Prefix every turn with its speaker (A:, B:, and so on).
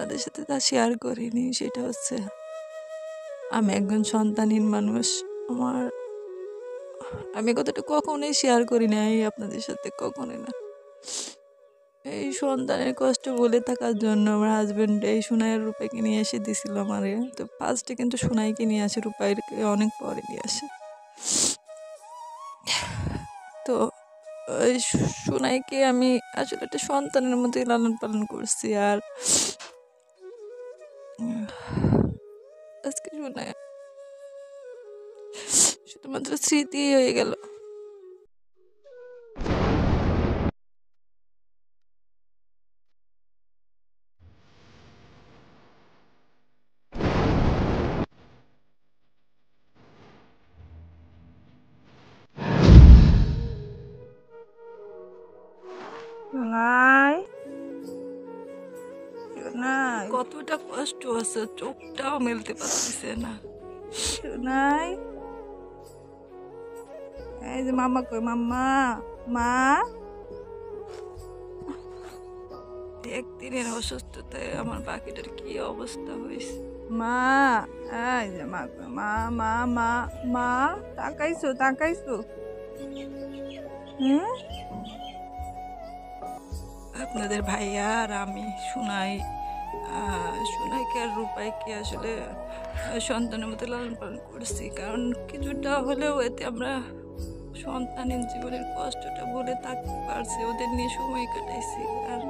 A: আপনাদের সাথে তা শেয়ার করিনি, সেটা হচ্ছে আমি একজন সন্তানহীন মানুষ। আমার আমি কথাটা কখনোই শেয়ার করি নাই আপনাদের সাথে, কখনোই না। এই সন্তানের কষ্ট বলে থাকার জন্য আমার হাজবেন্ড এই সুনাইয়ের রূপাইকে নিয়ে এসে দিছিল আমারে। তো ফার্স্টে কিন্তু সুনাইকে নিয়ে আসে, রূপাইকে অনেক পরে নিয়ে আসে। তো ওই সুনাইকে আমি আসলে একটা সন্তানের মতোই লালন পালন করছি। আর আজকে সুনাই শুধুমাত্র স্মৃতি হয়ে গেল।
B: সোনাই, সোনাই,
A: কতটা কষ্ট আছে, চোখটাও মেলতে পারতেছে না।
B: সোনাই, এই যে মামা কই, মাম্মা, মা,
A: একদিনের অসুস্থতায় আমার পাখিটার কি অবস্থা হয়েছে।
B: মা, এই যে মা কই, মা, মা, মা, মা, তাকাইছো, তাকাইছো, হুম?
A: আপনাদের ভাইয়া আর আমি সুনাই, সুনাইকে আর রূপাইকে আসলে সন্তানের মতো লালন পালন করছি। কারণ কিছুটা হলেও এতে আমরা সন্তানের জীবনের কষ্টটা ভুলে থাকতে পারছি, ওদের নিয়ে সময় কাটাইছি। আর